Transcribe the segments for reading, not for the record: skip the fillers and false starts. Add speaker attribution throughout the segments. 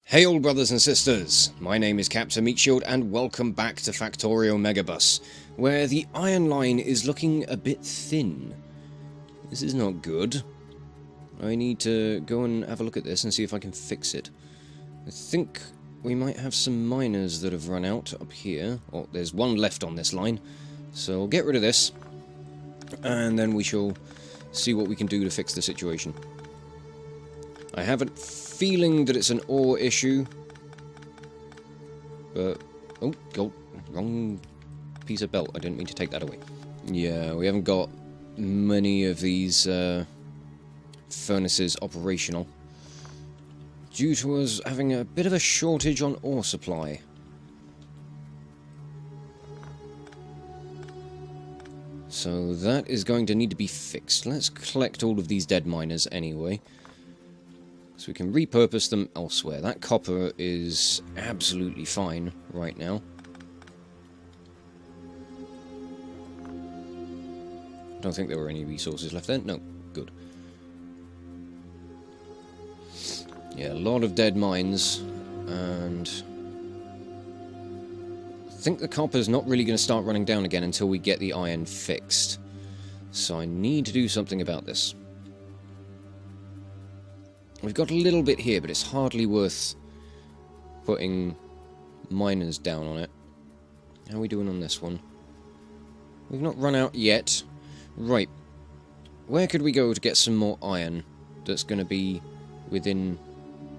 Speaker 1: Hey all brothers and sisters, my name is Captain Meatshield and welcome back to Factorio Megabus, where the iron line is looking a bit thin. This is not good. I need to go and have a look at this and see if I can fix it. I think we might have some miners that have run out up here. Oh, there's one left on this line, so I'll get rid of this, and then we shall see what we can do to fix the situation. I have a feeling that it's an ore issue, but... oh, wrong piece of belt. I didn't mean to take that away. Yeah, we haven't got many of these furnaces operational, due to us having a bit of a shortage on ore supply. So that is going to need to be fixed. Let's collect all of these dead miners anyway, so we can repurpose them elsewhere. That copper is absolutely fine right now. Don't think there were any resources left there. No, good. Yeah, a lot of dead mines, and I think the copper's not really going to start running down again until we get the iron fixed. So I need to do something about this. We've got a little bit here, but it's hardly worth putting miners down on it. How are we doing on this one? We've not run out yet. Right. Where could we go to get some more iron that's going to be within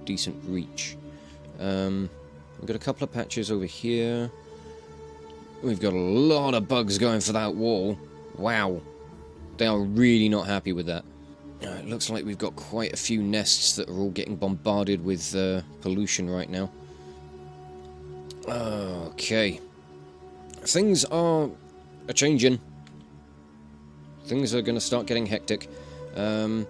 Speaker 1: decent reach? We've got a couple of patches over here. We've got a lot of bugs going for that wall. Wow. They are really not happy with that. It looks like we've got quite a few nests that are all getting bombarded with pollution right now. Okay. Things are a-changing. Things are going to start getting hectic. I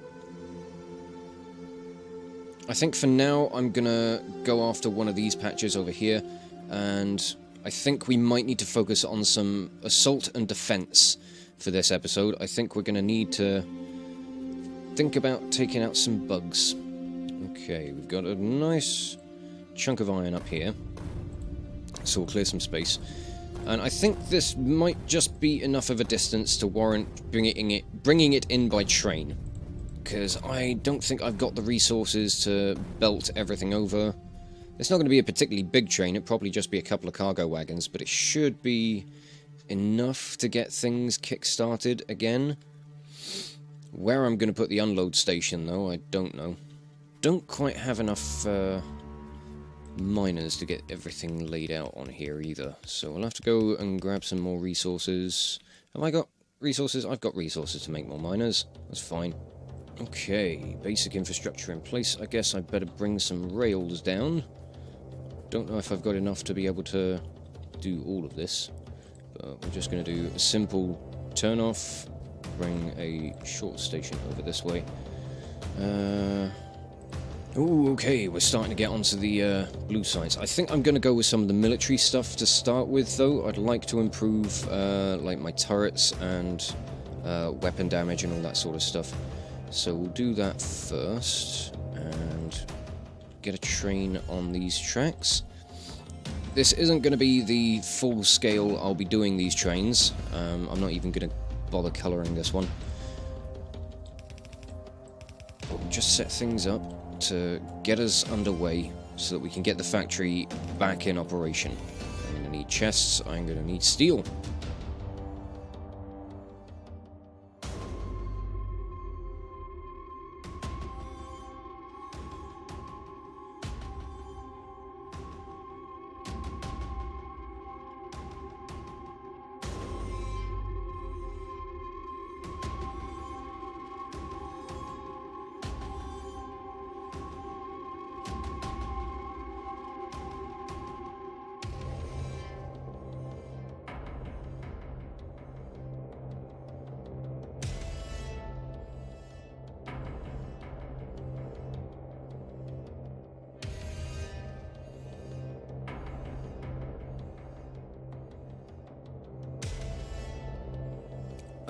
Speaker 1: think for now I'm going to go after one of these patches over here, and I think we might need to focus on some assault and defense for this episode. I think we're going to need to think about taking out some bugs. Okay, we've got a nice chunk of iron up here, so we'll clear some space. And I think this might just be enough of a distance to warrant bringing it in by train, because I don't think I've got the resources to belt everything over. It's not going to be a particularly big train, it'll probably just be a couple of cargo wagons, but it should be enough to get things kick-started again. Where I'm going to put the unload station, though, I don't know. Don't quite have enough miners to get everything laid out on here either, so we'll have to go and grab some more resources. Have I got resources? I've got resources to make more miners. That's fine. Okay, basic infrastructure in place. I guess I better bring some rails down. Don't know if I've got enough to be able to do all of this, but we're just going to do a simple turn-off. Bring a short station over this way. Ooh, okay, we're starting to get onto the blue sites. I think I'm going to go with some of the military stuff to start with, though. I'd like to improve, like, my turrets and weapon damage and all that sort of stuff. So we'll do that first, and get a train on these tracks. This isn't going to be the full scale I'll be doing these trains. I'm not even going to bother colouring this one. But we'll just set things up to get us underway so that we can get the factory back in operation. I'm going to need chests, I'm going to need steel.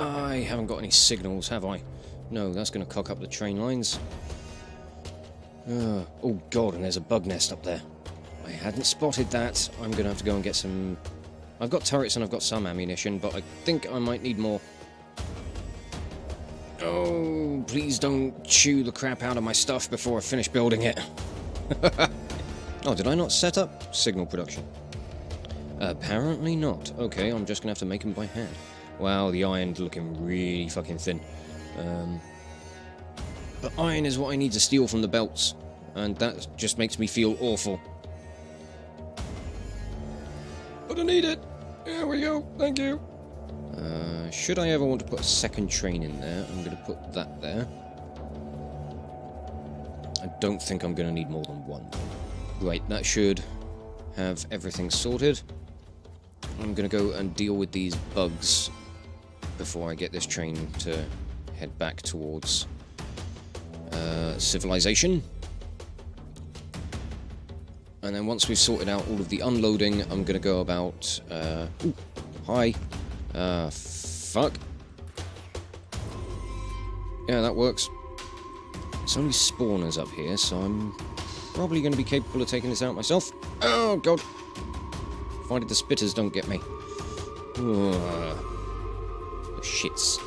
Speaker 1: I haven't got any signals, have I? No, that's going to cock up the train lines. Oh god, and there's a bug nest up there. I hadn't spotted that. I'm gonna have to go and get some... I've got turrets and I've got some ammunition, but I think I might need more. Oh, please don't chew the crap out of my stuff before I finish building it. Oh, did I not set up signal production? Apparently not. Okay, I'm just gonna have to make them by hand. Wow, the iron's looking really fucking thin. But iron is what I need to steal from the belts, and that just makes me feel awful. But I need it! There we go, thank you! Should I ever want to put a second train in there, I'm going to put that there. I don't think I'm going to need more than one. Right, that should have everything sorted. I'm going to go and deal with these bugs before I get this train to head back towards civilization. And then once we've sorted out all of the unloading, I'm going to go about... ooh, hi. Fuck. Yeah, that works. It's only spawners up here, so I'm probably going to be capable of taking this out myself. Oh, God. Provided the spitters don't get me. The shits.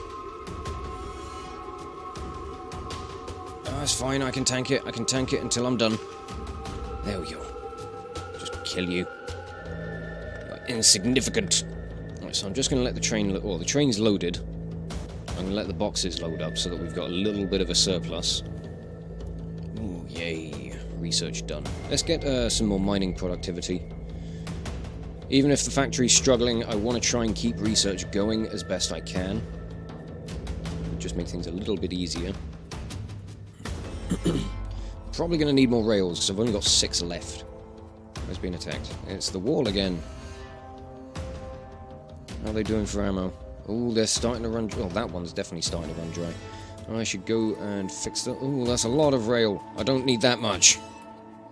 Speaker 1: Oh, that's fine, I can tank it. I can tank it until I'm done. There we go. Just kill you. You're insignificant. Right, so I'm just going to let the train... Well, the train's loaded. I'm going to let the boxes load up so that we've got a little bit of a surplus. Ooh, yay. Research done. Let's get some more mining productivity. Even if the factory's struggling, I want to try and keep research going as best I can. It'll just make things a little bit easier. Probably going to need more rails, because I've only got 6 left. Who's being attacked? It's the wall again. How are they doing for ammo? Oh, they're starting to run... Well, that one's definitely starting to run dry. I should go and fix that. Oh, that's a lot of rail. I don't need that much.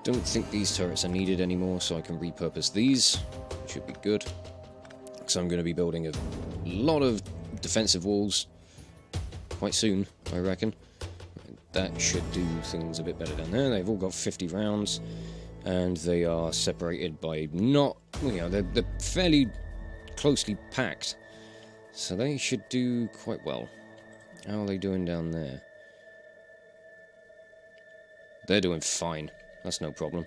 Speaker 1: Don't think these turrets are needed anymore, so I can repurpose these. Should be good. So I'm going to be building a lot of defensive walls quite soon, I reckon. That should do things a bit better down there. They've all got 50 rounds, and they are separated by not... You know, they're fairly closely packed. So they should do quite well. How are they doing down there? They're doing fine. That's no problem.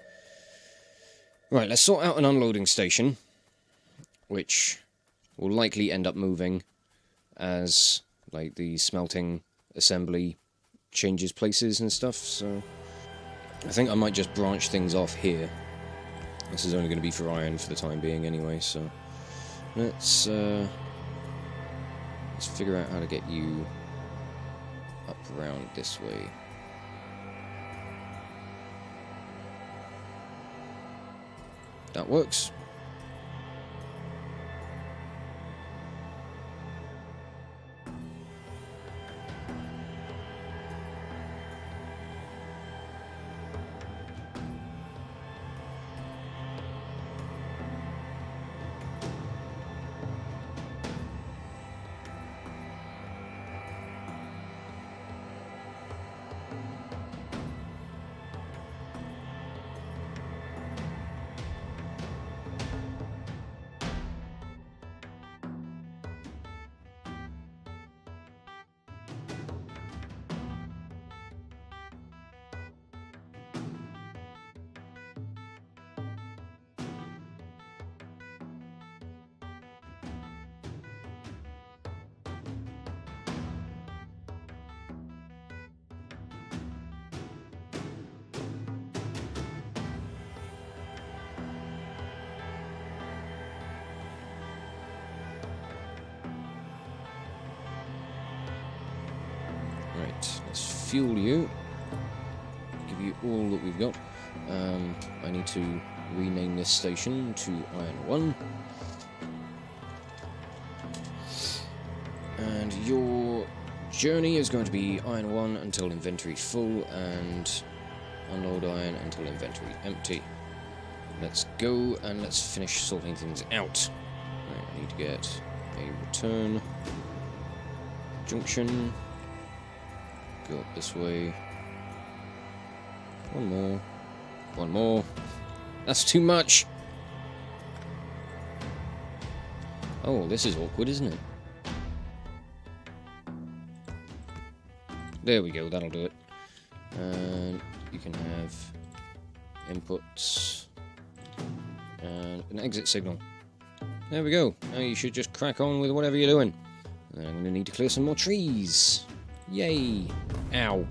Speaker 1: Right, let's sort out an unloading station, which will likely end up moving as, like, the smelting assembly changes places and stuff, so... I think I might just branch things off here. This is only going to be for iron for the time being anyway, so... Let's figure out how to get you up around this way. That works. Right, let's fuel you. Give you all that we've got. I need to rename this station to Iron 1. And your journey is going to be Iron 1 until inventory full, and unload iron until inventory empty. Let's go and let's finish sorting things out. Right, I need to get a return junction. Go up this way. One more. One more. That's too much! Oh, this is awkward, isn't it? There we go, that'll do it. And you can have inputs and an exit signal. There we go. Now you should just crack on with whatever you're doing. And I'm going to need to clear some more trees. Yay! Ow.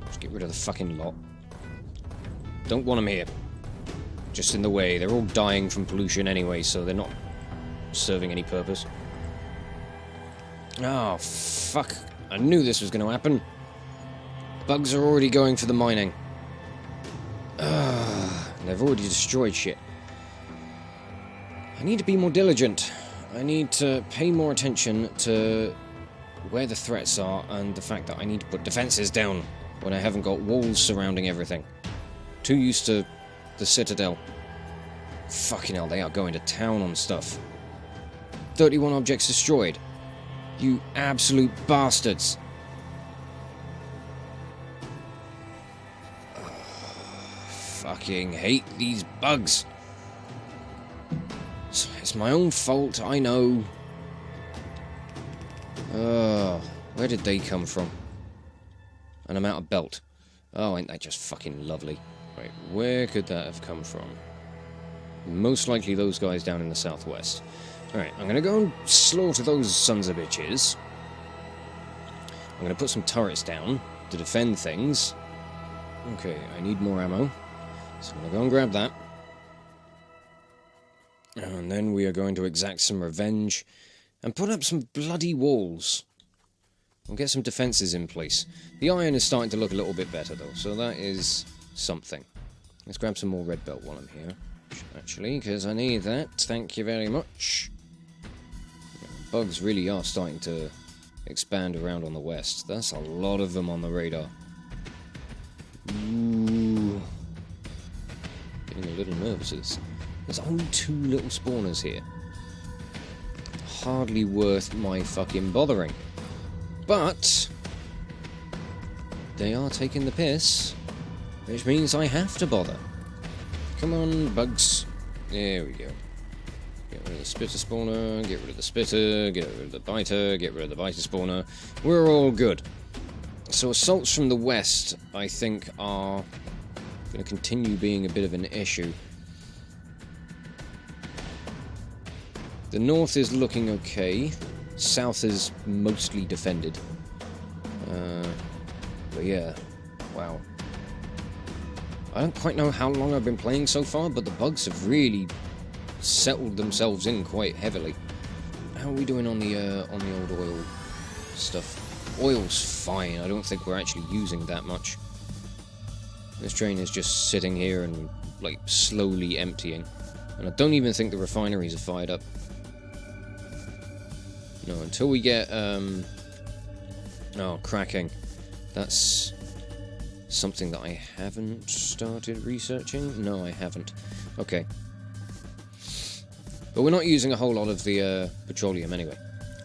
Speaker 1: Just get rid of the fucking lot. Don't want them here. Just in the way. They're all dying from pollution anyway, so they're not serving any purpose. Oh, fuck. I knew this was going to happen. Bugs are already going for the mining. They've already destroyed shit. I need to be more diligent. I need to pay more attention to where the threats are and the fact that I need to put defences down when I haven't got walls surrounding everything. Too used to the Citadel. Fucking hell, they are going to town on stuff. 31 objects destroyed. You absolute bastards. Fucking hate these bugs. It's my own fault, I know. Where did they come from? And I'm out of belt. Oh, ain't that just fucking lovely. Right, where could that have come from? Most likely those guys down in the southwest. Alright, I'm gonna go and slaughter those sons of bitches. I'm gonna put some turrets down to defend things. Okay, I need more ammo. So I'm gonna go and grab that. And then we are going to exact some revenge and put up some bloody walls. We'll get some defences in place. The iron is starting to look a little bit better though, so that is something. Let's grab some more red belt while I'm here. Actually, because I need that. Thank you very much. Bugs really are starting to expand around on the west. That's a lot of them on the radar. Ooh. Getting a little nervous. There's only 2 little spawners here. Hardly worth my fucking bothering. But they are taking the piss, which means I have to bother. Come on, bugs. There we go. Get rid of the spitter spawner, get rid of the spitter, get rid of the biter, get rid of the biter spawner. We're all good. So assaults from the west, I think, are going to continue being a bit of an issue. The north is looking okay. South is mostly defended. But yeah, wow. I don't quite know how long I've been playing so far, but the bugs have really settled themselves in quite heavily. How are we doing on the old oil stuff? Oil's fine. I don't think we're actually using that much. This train is just sitting here and like slowly emptying, and I don't even think the refineries are fired up. No, until we get cracking. That's something that I haven't started researching. No, I haven't. Okay. But we're not using a whole lot of the petroleum anyway.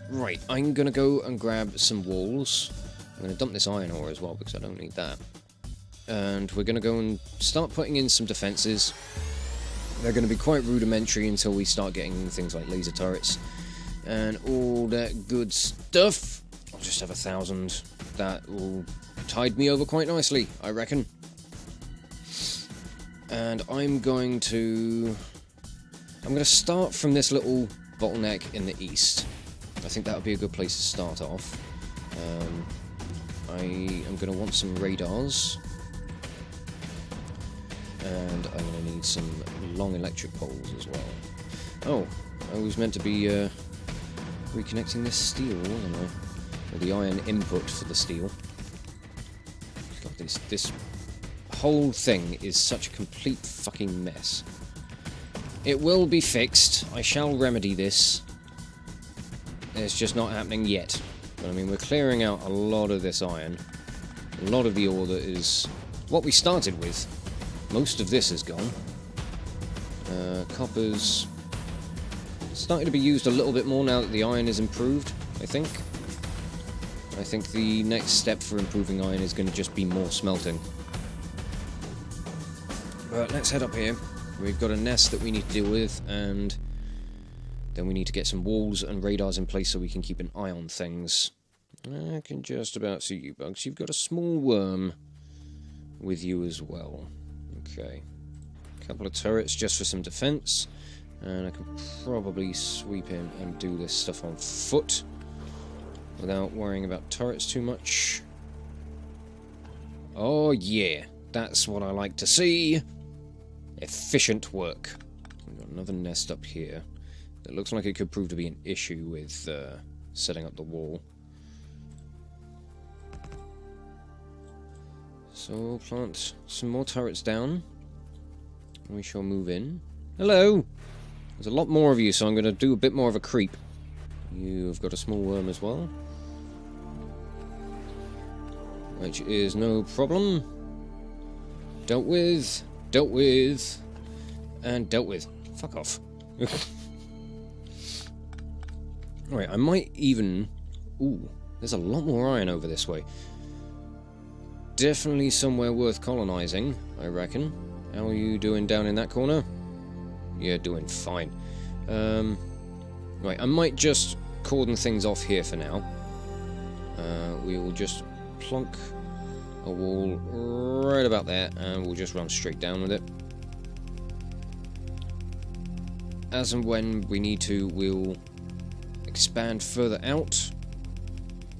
Speaker 1: Right, I'm gonna go and grab some walls. I'm gonna dump this iron ore as well because I don't need that. And we're gonna go and start putting in some defences. They're gonna be quite rudimentary until we start getting things like laser turrets and all that good stuff. I'll just have 1,000. That will tide me over quite nicely, I reckon. And I'm going to start from this little bottleneck in the east. I think that would be a good place to start off. I am going to want some radars. And I'm going to need some long electric poles as well. Oh, I was meant to be reconnecting this steel, wasn't I? Or the iron input for the steel. God, this whole thing is such a complete fucking mess. It will be fixed. I shall remedy this. It's just not happening yet. But I mean, we're clearing out a lot of this iron. A lot of the ore that is what we started with. Most of this is gone. Copper's starting to be used a little bit more now that the iron is improved, I think. I think the next step for improving iron is going to just be more smelting. But let's head up here. We've got a nest that we need to deal with, and then we need to get some walls and radars in place so we can keep an eye on things. I can just about see you, Bugs. You've got a small worm with you as well. Okay. A couple of turrets just for some defense. And I can probably sweep in and do this stuff on foot without worrying about turrets too much. Oh yeah, that's what I like to see. Efficient work. We've got another nest up here that looks like it could prove to be an issue with setting up the wall. So we'll plant some more turrets down. We shall move in. Hello! There's a lot more of you, so I'm going to do a bit more of a creep. You've got a small worm as well, which is no problem. Dealt with, and dealt with. Fuck off. Alright, I might even... Ooh, there's a lot more iron over this way. Definitely somewhere worth colonising, I reckon. How are you doing down in that corner? You're doing fine. Right, I might just cordon things off here for now. We will just plonk a wall right about there, and we'll just run straight down with it. As and when we need to, we'll expand further out.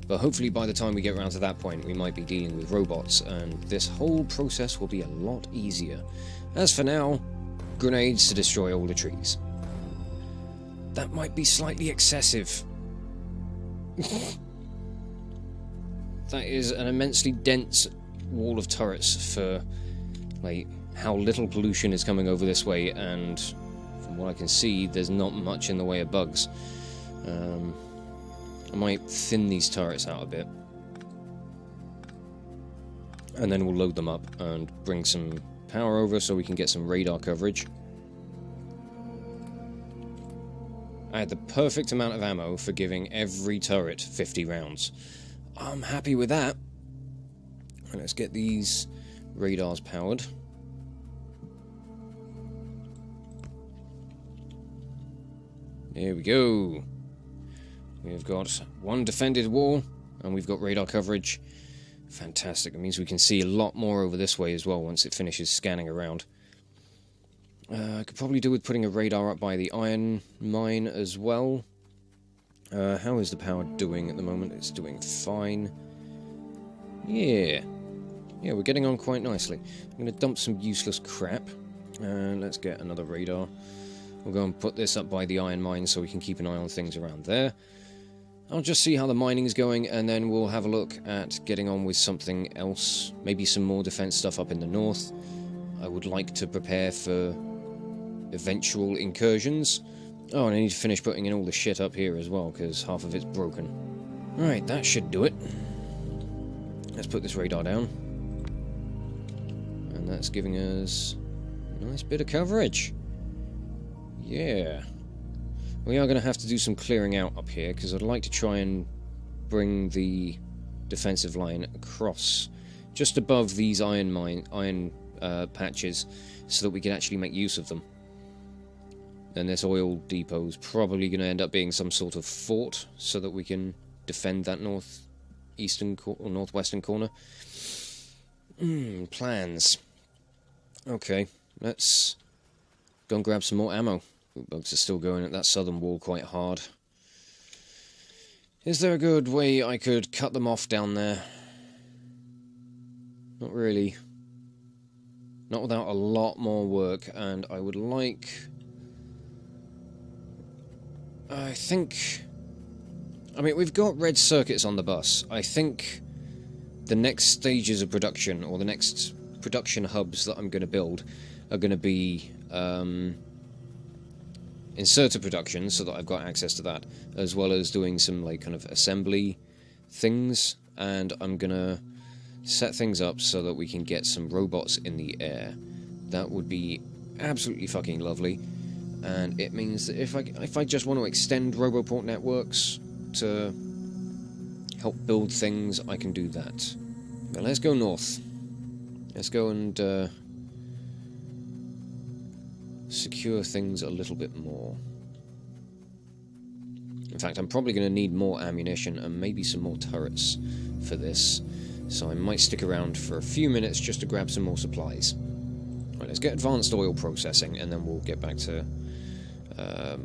Speaker 1: But hopefully by the time we get around to that point, we might be dealing with robots, and this whole process will be a lot easier. As for now, grenades to destroy all the trees. That might be slightly excessive. That is an immensely dense wall of turrets for, like, how little pollution is coming over this way, and from what I can see, there's not much in the way of bugs. I might thin these turrets out a bit, and then we'll load them up and bring some power over so we can get some radar coverage. I had the perfect amount of ammo for giving every turret 50 rounds. I'm happy with that. And let's get these radars powered. There we go. We've got one defended wall, and we've got radar coverage. Fantastic. It means we can see a lot more over this way as well once it finishes scanning around. I could probably do with putting a radar up by the iron mine as well. How is the power doing at the moment? It's doing fine. Yeah, we're getting on quite nicely. I'm going to dump some useless crap, and let's get another radar. We'll go and put this up by the iron mine so we can keep an eye on things around there. I'll just see how the mining is going, and then we'll have a look at getting on with something else. Maybe some more defense stuff up in the north. I would like to prepare for eventual incursions. Oh, and I need to finish putting in all the shit up here as well, because half of it's broken. Alright, that should do it. Let's put this radar down. And that's giving us a nice bit of coverage. Yeah. We are going to have to do some clearing out up here, because I'd like to try and bring the defensive line across just above these iron patches, so that we can actually make use of them. Then this oil depot's probably going to end up being some sort of fort, so that we can defend that northeastern or northwestern corner. Plans. Okay, let's go and grab some more ammo. Bugs are still going at that southern wall quite hard. Is there a good way I could cut them off down there? Not really. Not without a lot more work, and I would like... I mean, we've got red circuits on the bus. I think the next stages of production, or the next production hubs that I'm going to build, are going to be inserter production, so that I've got access to that, as well as doing some like kind of assembly things, and I'm going to set things up so that we can get some robots in the air. That would be absolutely fucking lovely. And it means that if I just want to extend Roboport networks to help build things, I can do that. But let's go north. Let's go and secure things a little bit more. In fact, I'm probably going to need more ammunition and maybe some more turrets for this, so I might stick around for a few minutes just to grab some more supplies. Right, let's get advanced oil processing, and then we'll get back to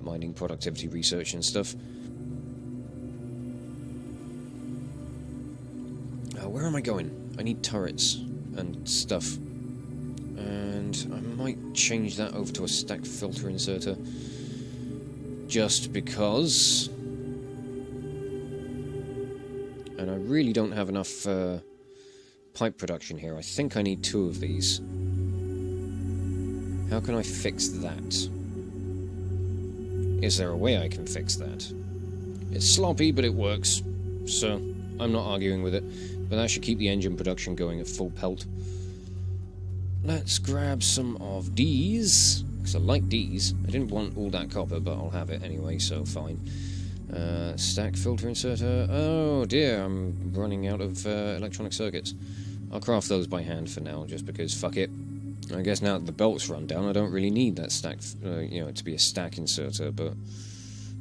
Speaker 1: mining productivity research and stuff. Where am I going? I need turrets and stuff. And I might change that over to a stack filter inserter. Just because. And I really don't have enough pipe production here. I think I need 2 of these. How can I fix that? Is there a way I can fix that? It's sloppy, but it works. So, I'm not arguing with it. But that should keep the engine production going at full pelt. Let's grab some of these, because I like these. I didn't want all that copper, but I'll have it anyway, so fine. Stack filter inserter. Oh dear, I'm running out of electronic circuits. I'll craft those by hand for now, just because fuck it. I guess now that the belt's run down, I don't really need that stack, to be a stack inserter, but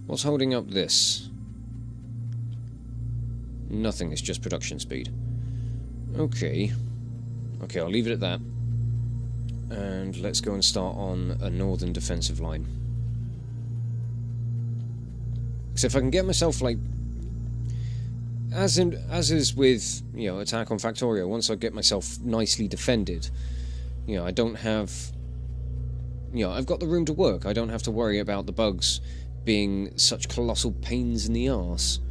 Speaker 1: what's holding up this? Nothing, it's just production speed. Okay. Okay, I'll leave it at that. And let's go and start on a northern defensive line. So if I can get myself, like, as is with, attack on Factorio, once I get myself nicely defended, I don't have, I've got the room to work. I don't have to worry about the bugs being such colossal pains in the arse.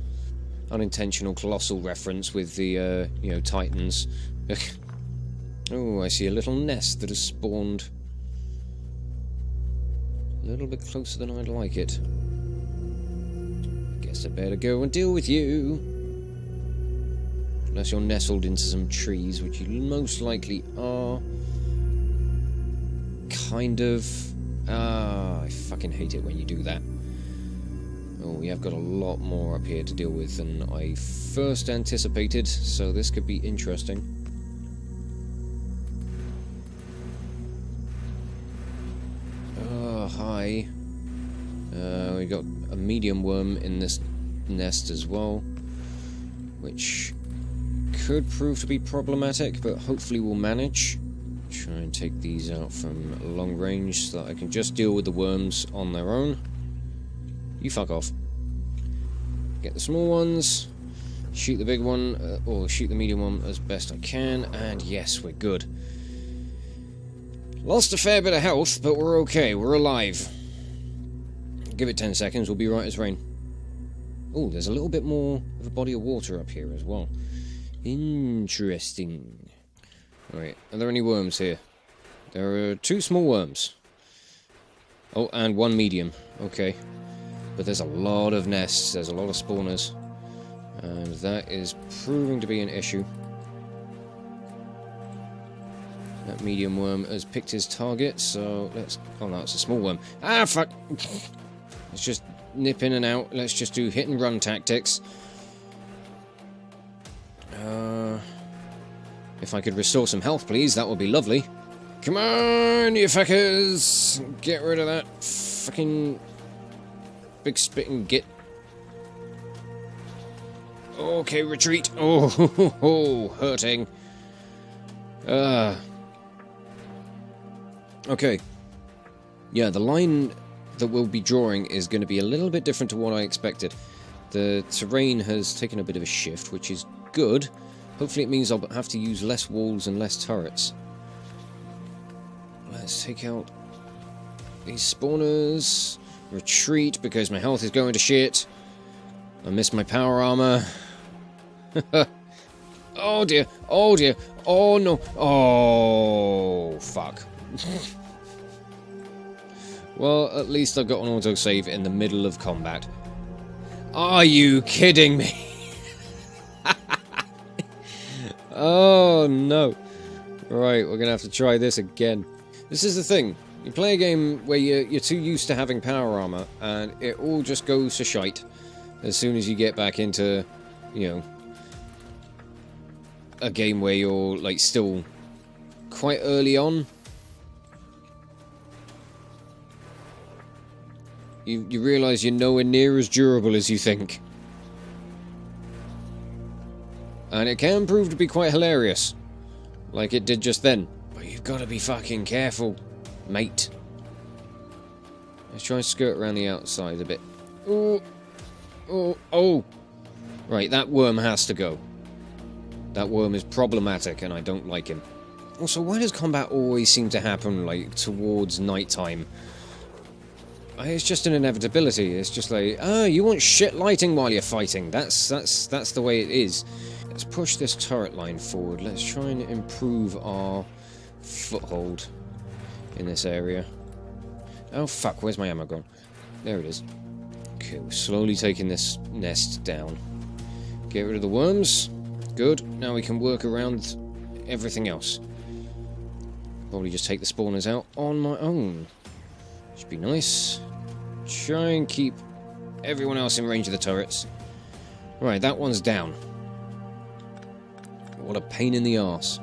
Speaker 1: Unintentional colossal reference with the, Titans. Oh, I see a little nest that has spawned. A little bit closer than I'd like it. Guess I better go and deal with you. Unless you're nestled into some trees, which you most likely are. Kind of. I fucking hate it when you do that. Oh, we have got a lot more up here to deal with than I first anticipated, so this could be interesting. Oh, hi. We got a medium worm in this nest as well, which could prove to be problematic, but hopefully we'll manage. Try and take these out from long range so that I can just deal with the worms on their own. You fuck off. Get the small ones, shoot the big one, or shoot the medium one as best I can, and yes, we're good. Lost a fair bit of health, but we're okay, we're alive. Give it 10 seconds, we'll be right as rain. Oh, there's a little bit more of a body of water up here as well. Interesting. Alright, are there any worms here? There are 2 small worms. Oh, and 1 medium. Okay. But there's a lot of nests, there's a lot of spawners. And that is proving to be an issue. That medium worm has picked his target, so let's... Oh no, it's a small worm. Ah, fuck! Let's just nip in and out. Let's just do hit and run tactics. If I could restore some health, please, that would be lovely. Come on, you fuckers! Get rid of that fucking big spitting git. Okay, retreat. Oh, hurting. Okay. Yeah, the line that we'll be drawing is going to be a little bit different to what I expected. The terrain has taken a bit of a shift, which is good. Hopefully it means I'll have to use less walls and less turrets. Let's take out these spawners. Retreat, because my health is going to shit. I missed my power armor. Oh dear, oh dear, oh no, oh fuck. Well, at least I've got an autosave in the middle of combat. Are you kidding me? Oh no. Right, we're gonna have to try this again. This is the thing. You play a game where you're too used to having power armor, and it all just goes to shite as soon as you get back into, a game where you're, like, still quite early on. You realise you're nowhere near as durable as you think. And it can prove to be quite hilarious. Like it did just then. But you've got to be fucking careful, mate. Let's try and skirt around the outside a bit. Oh! Oh! Oh! Right, that worm has to go. That worm is problematic and I don't like him. Also, why does combat always seem to happen, like, towards nighttime? It's just an inevitability. It's just like, oh, you want shit lighting while you're fighting. That's the way it is. Let's push this turret line forward. Let's try and improve our foothold in this area. Oh, fuck, where's my ammo gone? There it is. Okay, we're slowly taking this nest down. Get rid of the worms. Good. Now we can work around everything else. Probably just take the spawners out on my own. Should be nice. Try and keep everyone else in range of the turrets. Right, that one's down. What a pain in the arse.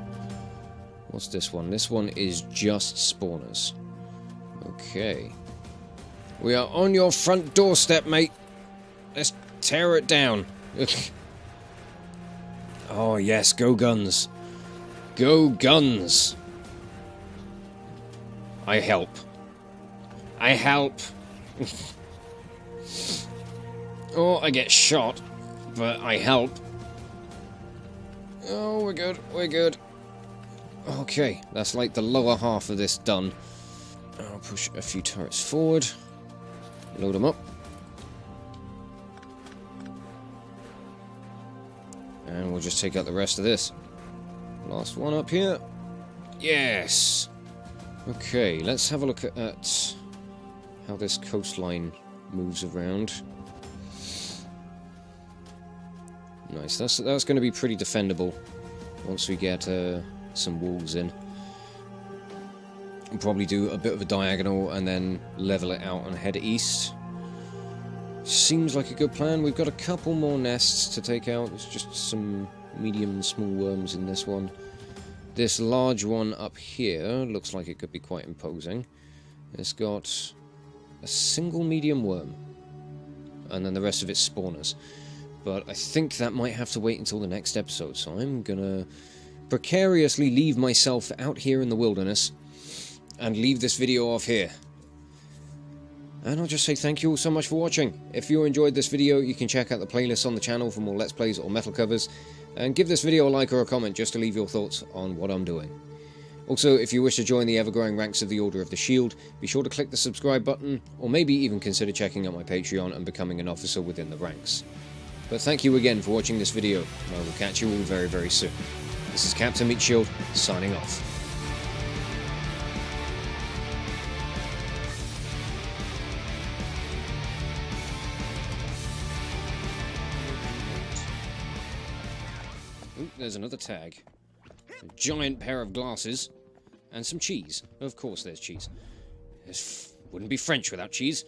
Speaker 1: What's this one? This one is just spawners. Okay. We are on your front doorstep, mate. Let's tear it down. Oh, yes, go guns. Go guns. I help. I help. Oh, I get shot, but I help. Oh, we're good, we're good. Okay, that's like the lower half of this done. I'll push a few turrets forward. Load them up. And we'll just take out the rest of this. Last one up here. Yes! Okay, let's have a look at how this coastline moves around. Nice, that's going to be pretty defendable once we get some walls in. We'll probably do a bit of a diagonal and then level it out and head east. Seems like a good plan. We've got a couple more nests to take out. There's just some medium and small worms in this one. This large one up here looks like it could be quite imposing. It's got a single medium worm, and then the rest of it's spawners. But I think that might have to wait until the next episode, so I'm gonna precariously leave myself out here in the wilderness and leave this video off here. And I'll just say thank you all so much for watching. If you enjoyed this video, you can check out the playlist on the channel for more Let's Plays or metal covers, and give this video a like or a comment just to leave your thoughts on what I'm doing. Also, if you wish to join the ever-growing ranks of the Order of the Shield, be sure to click the subscribe button, or maybe even consider checking out my Patreon and becoming an officer within the ranks. But thank you again for watching this video, and I will catch you all very, very soon. This is Captain Meatshield, signing off. Ooh, there's another tag. A giant pair of glasses. And some cheese. Of course there's cheese. This wouldn't be French without cheese.